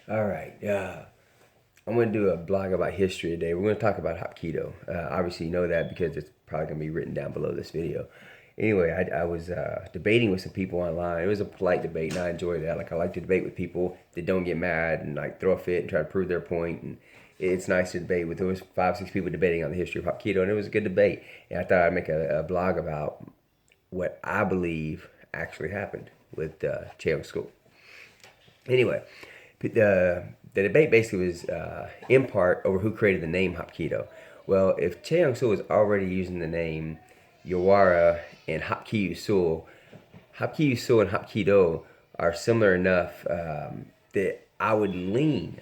All right. I'm going to do a blog about history today. We're going to talk about Hapkido. Obviously, you know that because it's probably going to be written down below this video. Anyway, I was debating with some people online. It was a polite debate, and I enjoyed that. Like, I like to debate with people that don't get mad and like throw a fit and try to prove their point. And it's nice to debate with. There was 5, 6 people debating on the history of Hapkido, and it was a good debate. And I thought I'd make a blog about what I believe actually happened with Cheong School. Anyway, the debate basically was in part over who created the name Hapkido. Well, if Cheong-sul was already using the name Yawara and Hapkido-sul, Hapkido-sul and Hapkido are similar enough that I would lean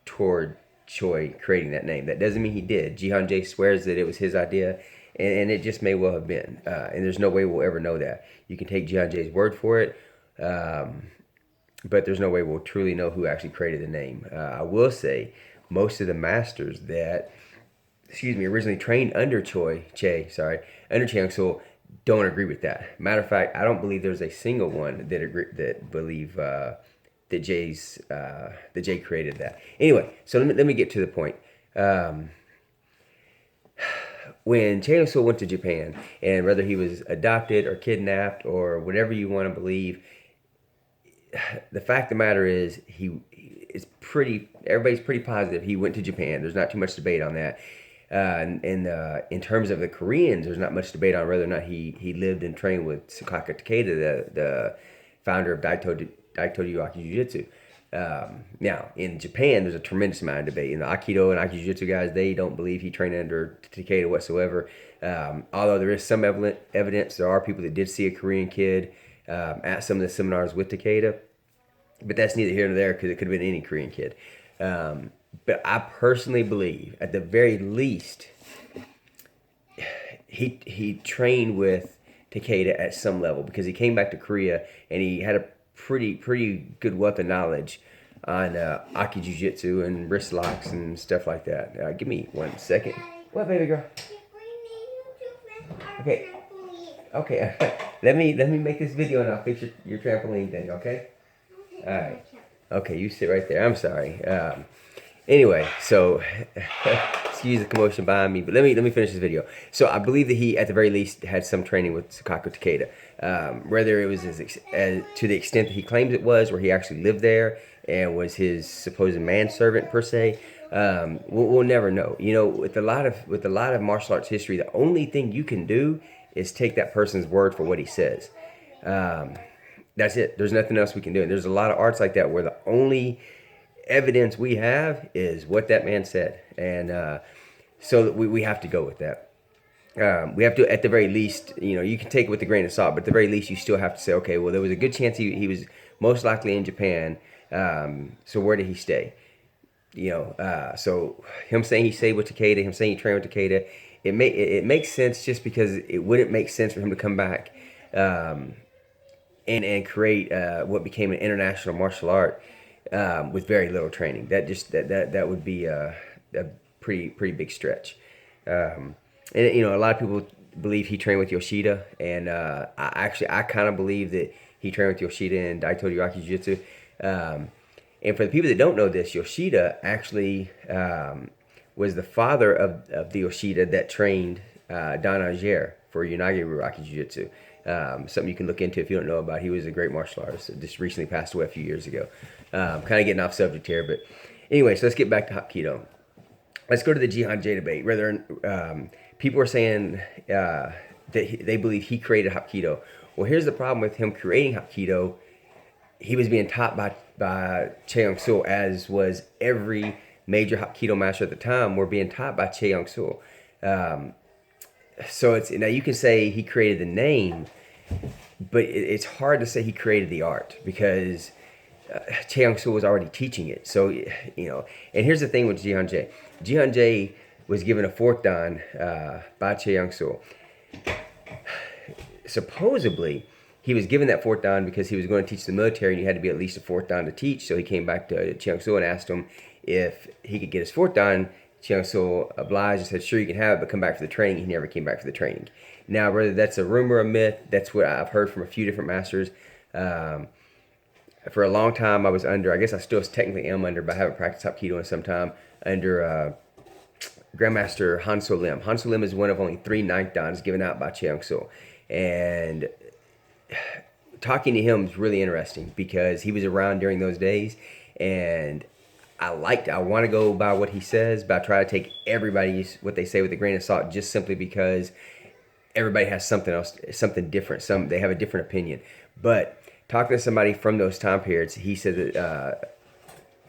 toward Choi creating that name. That doesn't mean he did. Jihan J swears that it was his idea, and it just may well have been. And there's no way we'll ever know that. You can take Jihan J's word for it. But there's no way we'll truly know who actually created the name. I will say most of the masters that, originally trained under under Chiang Sul, don't agree with that. Matter of fact, I don't believe there's a single one that believe that Jay created that. Anyway, so let me get to the point. When Chiang Sul went to Japan, and whether he was adopted or kidnapped or whatever you want to believe, the fact of the matter is everybody's pretty positive he went to Japan. There's not too much debate on that. And in terms of the Koreans, there's not much debate on whether or not he lived and trained with Sakaka Takeda, the founder of Daito Ryuaki Jiu-Jitsu. Now, in Japan, there's a tremendous amount of debate. And the Aikido and Aikido Jiu-Jitsu guys, they don't believe he trained under Takeda whatsoever. Although there is some evidence, there are people that did see a Korean kid at some of the seminars with Takeda. But that's neither here nor there because it could have been any Korean kid. But I personally believe, at the very least, he trained with Takeda at some level because he came back to Korea and he had a pretty good wealth of knowledge on Aki Jiu-Jitsu and wrist locks and stuff like that. Give me 1 second. What, baby girl? Okay. Okay. let me make this video and I'll fix your trampoline thing. Okay. All right. Okay, you sit right there. I'm sorry. Anyway, so excuse the commotion behind me, but let me finish this video. So I believe that he, at the very least, had some training with Sakako Takeda. Whether it was to the extent that he claims it was, where he actually lived there and was his supposed manservant per se, we'll never know. You know, with a lot of martial arts history, the only thing you can do is take that person's word for what he says. That's it. There's nothing else we can do. And there's a lot of arts like that where the only evidence we have is what that man said. And so we have to go with that. We have to, at the very least, you can take it with a grain of salt, but at the very least, you still have to say, okay, well, there was a good chance he was most likely in Japan. So where did he stay? So him saying he stayed with Takeda, him saying he trained with Takeda, it makes sense just because it wouldn't make sense for him to come back and create what became an international martial art with very little training. That would be a pretty big stretch. And a lot of people believe he trained with Yoshida, and I kind of believe that he trained with Yoshida and Daito Ryuaki Jiu-Jitsu. And for the people that don't know this, Yoshida actually was the father of the Yoshida that trained Don Ager for Unagi Ryuaki Jiu-Jitsu. Something you can look into if you don't know about. He was a great martial artist. Just recently passed away a few years ago. Kind of getting off subject here, but anyway, so let's get back to Hapkido. Let's go to the Jihan J debate. People are saying that they believe he created Hapkido. Well, here's the problem with him creating Hapkido. He was being taught by Cheong-sul, as was every major Hapkido master at the time were being taught by Cheong-sul. So now you can say he created the name, but it's hard to say he created the art because Cheong-sul was already teaching it. So, and here's the thing with Jihan J. Jihan J was given a fourth dan by Cheong-sul. Supposedly, he was given that fourth dan because he was going to teach the military and you had to be at least a fourth dan to teach. So he came back to Cheong-sul and asked him if he could get his fourth dan. Cheong-sul obliged and said, sure, you can have it, but come back for the training. He never came back for the training. Now, whether that's a rumor or a myth, that's what I've heard from a few different masters. For a long time, I was under. I guess I still technically am under, but I haven't practiced Hapkido in some time. Under Grandmaster Hanso Lim. Hanso Lim is one of only 3 ninth dans given out by Cheong So, and talking to him is really interesting because he was around during those days, and I want to go by what he says, but I try to take everybody's what they say with a grain of salt, just simply because everybody has something else, something different. They have a different opinion. But talking to somebody from those time periods, he said that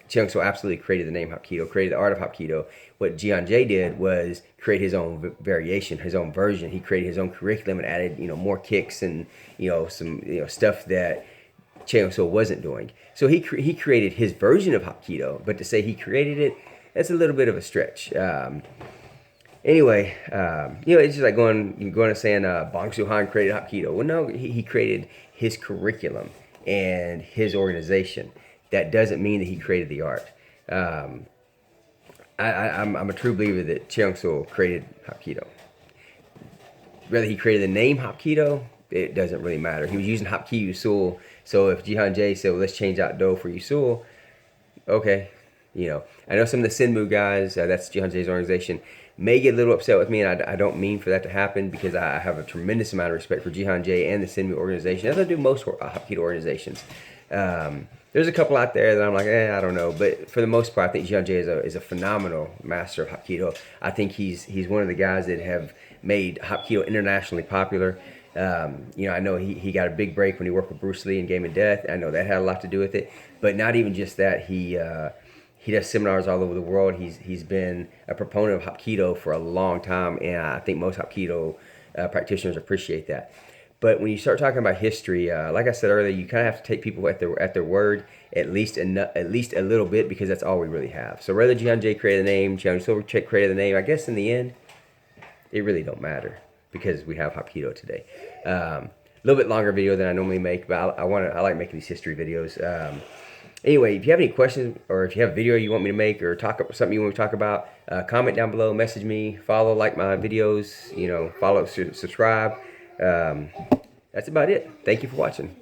Cheong So absolutely created the name Hapkido, created the art of Hapkido. What Jian-Jae did was create his own variation, his own version. He created his own curriculum and added, more kicks and, some, stuff that Cheong So wasn't doing. So he created his version of Hapkido, but to say he created it, that's a little bit of a stretch. Anyway, it's just like going and saying Bong Soo-han created Hapkido. Well, no, he created his curriculum and his organization. That doesn't mean that he created the art. I'm a true believer that Cheong So created Hapkido. Whether he created the name Hapkido, it doesn't really matter. He was using Hapkido Yusul. So if Jihan-Jae said, well, let's change out Do for Yusul, okay. I know some of the Sinmu guys, that's Jihan-Jae's organization, may get a little upset with me, and I don't mean for that to happen because I have a tremendous amount of respect for Jihan-Jae and the Sinmu organization, as I do most Hapkido organizations. There's a couple out there that I'm like, I don't know. But for the most part, I think Jian-Jae is a phenomenal master of Hapkido. I think he's one of the guys that have made Hapkido internationally popular. I know he got a big break when he worked with Bruce Lee in Game of Death. I know that had a lot to do with it. But not even just that. He does seminars all over the world. He's been a proponent of Hapkido for a long time, and I think most Hapkido practitioners appreciate that. But when you start talking about history, like I said earlier, you kind of have to take people at their word, at least a little bit, because that's all we really have. So whether Jian-Jae created the name, Jian-Jae created the name, I guess in the end, it really don't matter because we have Hapkido today. A little bit longer video than I normally make, but I like making these history videos. Anyway, if you have any questions or if you have a video you want me to make or something you want me to talk about, comment down below, message me, follow, like my videos, follow, subscribe. That's about it. Thank you for watching.